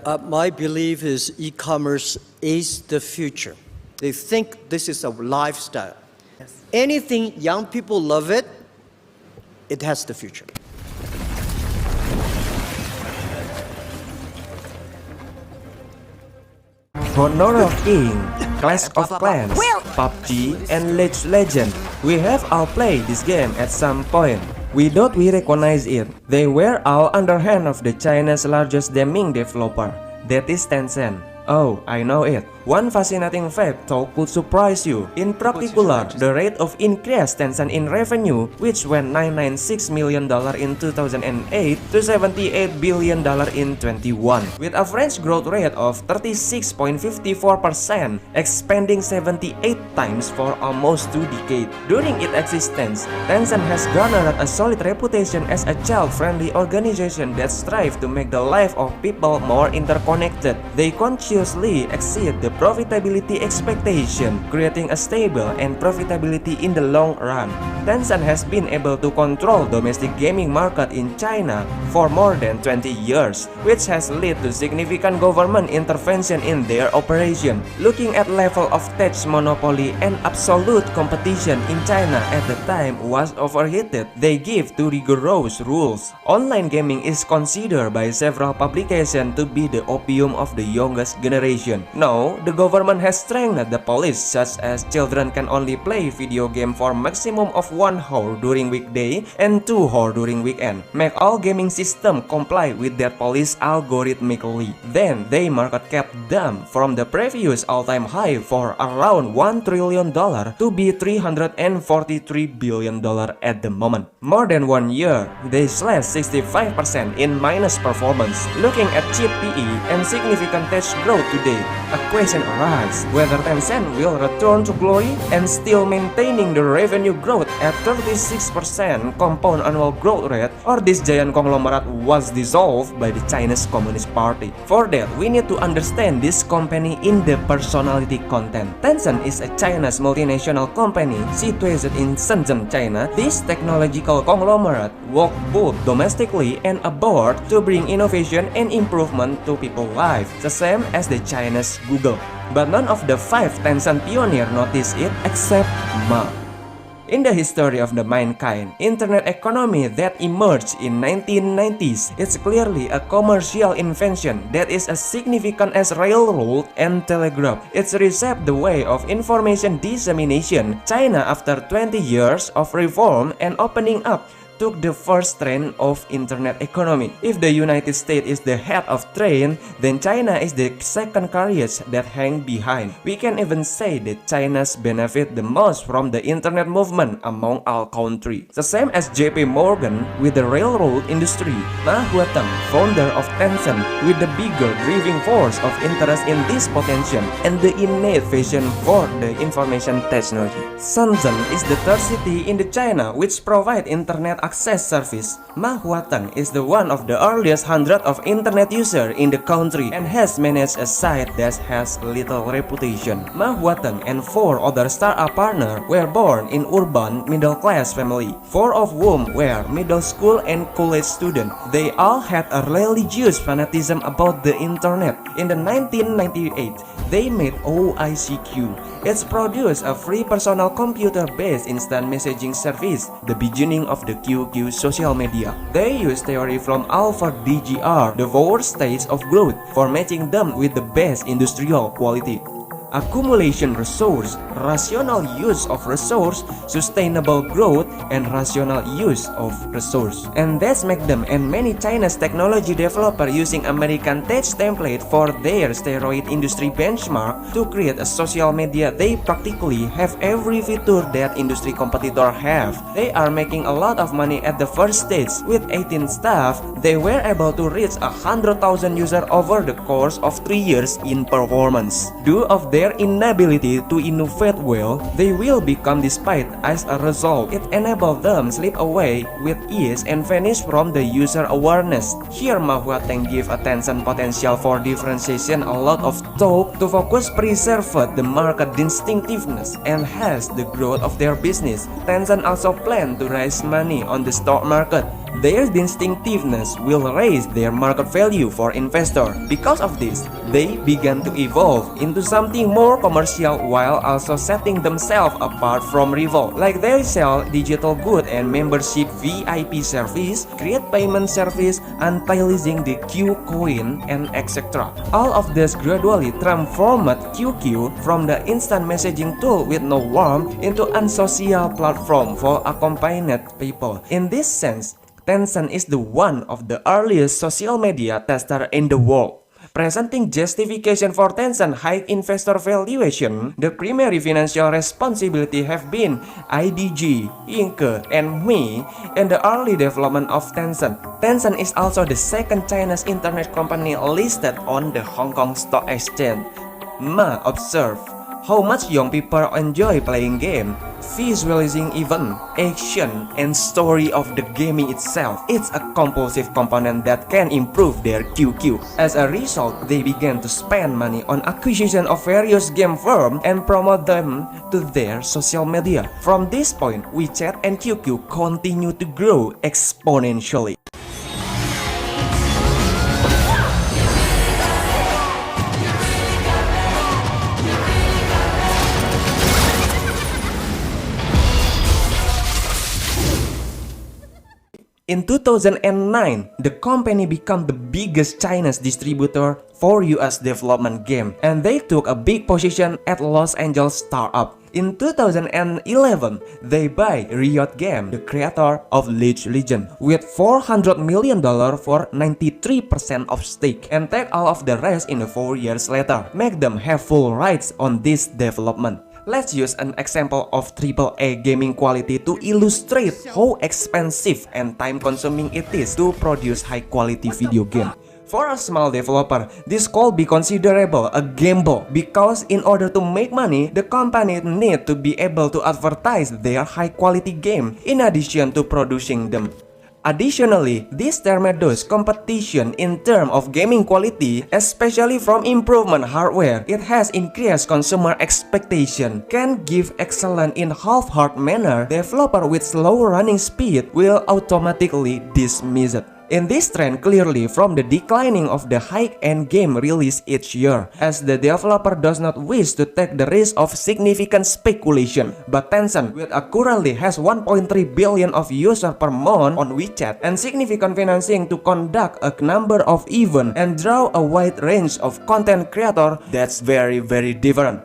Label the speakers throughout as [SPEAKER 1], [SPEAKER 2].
[SPEAKER 1] My belief is e-commerce is the future. They think this is a lifestyle. Anything young people love it has the future.
[SPEAKER 2] Honor of King, Clash of Clans, PUBG, and League of Legends. We have all played this game at some point. Without we recognize it, they were all under hand of the China's largest gaming developer, that is Tencent. Oh, I know it. One fascinating fact that could surprise you. In particular, the rate of increase Tencent in revenue, which went $996 million in 2008 to $78 billion in 21, with average growth rate of 36.54%, expanding 78 times for almost 2 decades. During its existence, Tencent has garnered a solid reputation as a child-friendly organization that strives to make the life of people more interconnected. They consciously exceed the profitability expectation, creating a stable and profitability in the long run. Tencent has been able to control domestic gaming market in China for more than 20 years, which has led to significant government intervention in their operation. Looking at level of tech monopoly and absolute competition in China at the time was overheated, they give to rigorous rules. Online gaming is considered by several publications to be the opium of the youngest generation. Now, the government has strengthened the police, such as children can only play video game for maximum of 1 hour during weekday and 2 hours during weekend. Make all gaming system comply with that policy algorithmically. Then they market cap them from the previous all-time high for around $1 trillion to be $343 billion at the moment. More than 1 year, they slashed 65% in minus performance. Looking at cheap PE and significant tech growth today, a question arises whether Tencent will return to glory and still maintaining the revenue growth at 36% compound annual growth rate, or this giant conglomerate was dissolved by the Chinese Communist Party. For that, we need to understand this company in the personality content. Tencent is a China's multinational company situated in Shenzhen, China. This technological conglomerate works both domestically and abroad to bring innovation and improvement to people's lives, the same as the Chinese Google. But none of the 5 Tencent pioneers noticed it except Ma. In the history of the mankind, internet economy that emerged in 1990s, it's clearly a commercial invention that is as significant as railroad and telegraph. It's reshaped the way of information dissemination. China, after 20 years of reform and opening up, took the first trend of internet economy. If the United States is the head of train, then China is the second carriage that hang behind. We can even say that China's benefit the most from the internet movement among all countries. The same as JP Morgan with the railroad industry, Ma Huateng, founder of Tencent, with the bigger driving force of interest in this potential and the innate vision for the information technology. Shenzhen is the third city in the China which provide internet access service. Ma Huateng is the one of the earliest 100 of internet users in the country and has managed a site that has little reputation. Ma Huateng and 4 other startup partners were born in urban middle-class family, 4 of whom were middle school and college students. They all had a religious fanatism about the internet. In the 1998, they made OICQ. It's produced a free personal computer-based instant messaging service, the beginning of the QQ social media. They use theory from Alpha DGR, the 4 stages of growth, for matching them with the best industrial quality. Accumulation resource, rational use of resource, sustainable growth, and rational use of resource. And that's make them and many China's technology developer using American tech template for their steroid industry benchmark to create a social media. They practically have every feature that industry competitor have. They are making a lot of money at the first stage. With 18 staff, they were able to reach 100,000 users over the course of 3 years in performance. Due of their inability to innovate well, they will become despite. As a result, it enabled them slip away with ease and vanish from the user awareness. Here Ma Huateng give attention potential for differentiation a lot of thought to focus preserve the market distinctiveness and has the growth of their business. Tencent also plan to raise money on the stock market. Their distinctiveness will raise their market value for investors. Because of this, they began to evolve into something more commercial while also setting themselves apart from rival. Like they sell digital good and membership VIP service, create payment service, utilizing the Qcoin and etc. All of this gradually transformed QQ from the instant messaging tool with no warmth into an social platform for accompanied people. In this sense, Tencent is the one of the earliest social media tester in the world. Presenting justification for Tencent high investor valuation, the primary financial responsibility have been IDG, Inc., and Me in the early development of Tencent. Tencent is also the second Chinese internet company listed on the Hong Kong Stock Exchange. Ma observed how much young people enjoy playing game, visualizing event, action, and story of the gaming itself. It's a compulsive component that can improve their QQ. As a result, they began to spend money on acquisition of various game firms and promote them to their social media. From this point, WeChat and QQ continue to grow exponentially. In 2009, the company became the biggest Chinese distributor for US development game, and they took a big position at Los Angeles startup. In 2011, they buy Riot Games, the creator of League of Legends, with $400 million for 93% of stake, and take all of the rest in 4 years later, make them have full rights on this development. Let's use an example of AAA gaming quality to illustrate how expensive and time-consuming it is to produce high-quality video game. For a small developer, this could be considerable a gamble because in order to make money, the company need to be able to advertise their high-quality game in addition to producing them. Additionally, this tremendous competition in terms of gaming quality, especially from improvement hardware, it has increased consumer expectation. Can give excellent in half-hard manner, developer with slow running speed will automatically dismiss it. In this trend clearly from the declining of the high-end game release each year, as the developer does not wish to take the risk of significant speculation. But Tencent, which currently has 1.3 billion of users per month on WeChat and significant financing to conduct a number of events and draw a wide range of content creators, that's very different,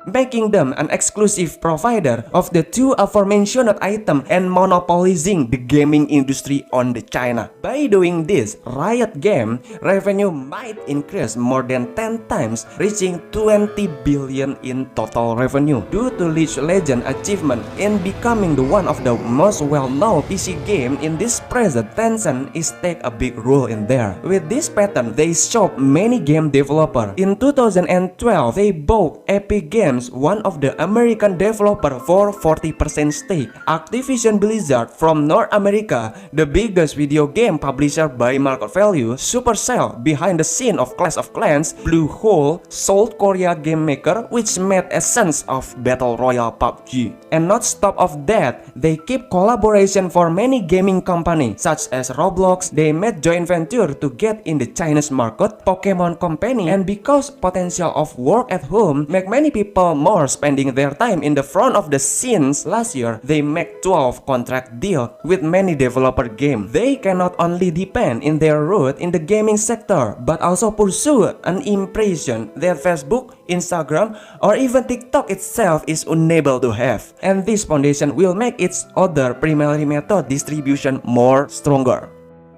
[SPEAKER 2] making them an exclusive provider of the two aforementioned items and monopolizing the gaming industry on the China. By doing this, Riot Games revenue might increase more than 10 times, reaching 20 billion in total revenue due to League of Legends achievement in becoming the one of the most well-known PC game in this present. Tencent is take a big role in there. With this pattern, they shop many game developers. In 2012, they bought Epic Games, one of the American developer, for 40% stake. Activision Blizzard from North America, the biggest video game publisher by market value. Supercell, behind the scene of Clash of Clans. Bluehole, South Korea game maker, which made essence of Battle Royale PUBG. And not stop of that, they keep collaboration for many gaming companies such as Roblox. They made joint venture to get in the Chinese market, Pokemon Company, and because potential of work at home make many people more spending their time in the front of the scenes. Last year, they make 12 contract deal with many developer games. They cannot only depend in their root in the gaming sector, but also pursue an impression that Facebook, Instagram, or even TikTok itself is unable to have. And this foundation will make its other primary method distribution more stronger.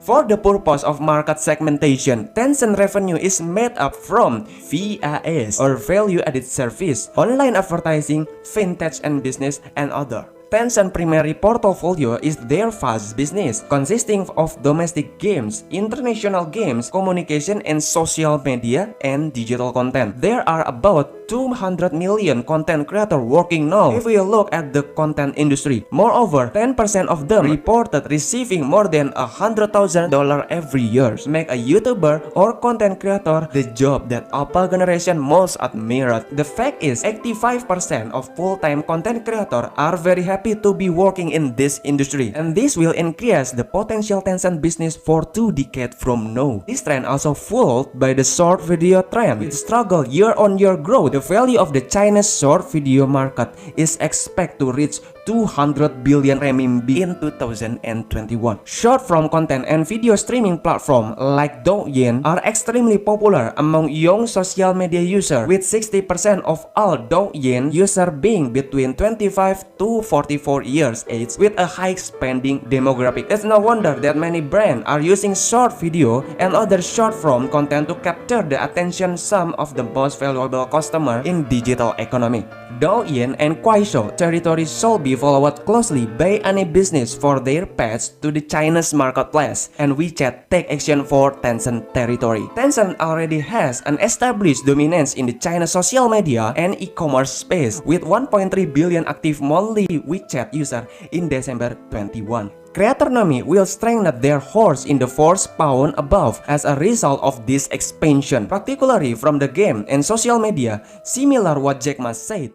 [SPEAKER 2] For the purpose of market segmentation, Tencent revenue is made up from VAS or value added service, online advertising, fintech and business, and other. Tencent primary portfolio is their VAS business, consisting of domestic games, international games, communication and social media, and digital content. There are about 200 million content creators working now if we look at the content industry. Moreover, 10% of them reported receiving more than $100,000 every year. Make a YouTuber or content creator the job that Alpha generation most admired. The fact is, 85% of full-time content creators are very happy to be working in this industry, and this will increase the potential Tencent business for 2 decades from now. This trend also fueled by the short video trend, with struggle year-on-year growth. The value of the Chinese short video market is expected to reach 200 billion renminbi in 2021. Short form content and video streaming platform like Douyin are extremely popular among young social media users, with 60% of all Douyin users being between 25 to 44 years age, with a high spending demographic. It's no wonder that many brands are using short video and other short form content to capture the attention some of the most valuable customers in digital economy. Douyin and Kuaishou territories shall be followed closely by any business for their paths to the Chinese marketplace, and WeChat take action for Tencent territory. Tencent already has an established dominance in the China social media and e-commerce space, with 1.3 billion active monthly WeChat users in December 21. Creatornomy will strengthen their horse in the fourth pound above as a result of this expansion, particularly from the game and social media, similar what Jack Ma said.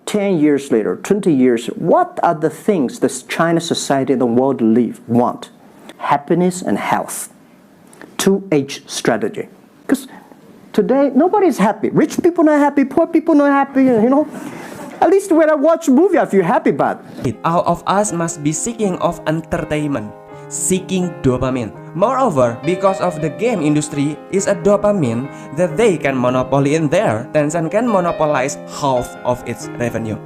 [SPEAKER 3] 10 years later, 20 years, what are the things the China society and the world want? Happiness and health. 2H strategy. Because today, nobody's happy. Rich people not happy, poor people not happy, you know. At least when I watch a movie, I feel happy, but
[SPEAKER 2] All of us must be seeking of entertainment, seeking dopamine. Moreover, because of the game industry is a dopamine that they can monopoly in there, Tencent can monopolize half of its revenue.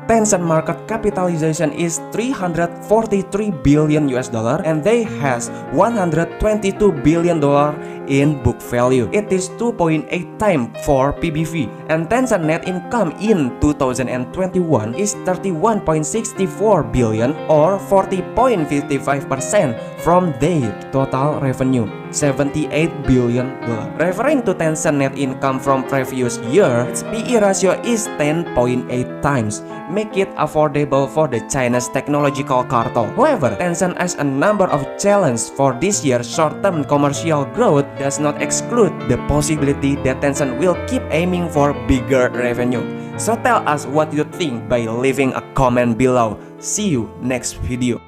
[SPEAKER 2] Tencent market capitalization is 343 billion US dollar, and they has 122 billion dollar in book value. It is 2.8 times for PBV, and Tencent net income in 2021 is 31.64 billion or 40.55% from their total revenue, 78 billion dollar. Referring to Tencent net income from previous year, its PE ratio is 10.8 times, make it affordable for the Chinese technological cartel. However, Tencent has a number of challenges for this year's short-term commercial growth, does not exclude the possibility that Tencent will keep aiming for bigger revenue. So tell us what you think by leaving a comment below. See you next video.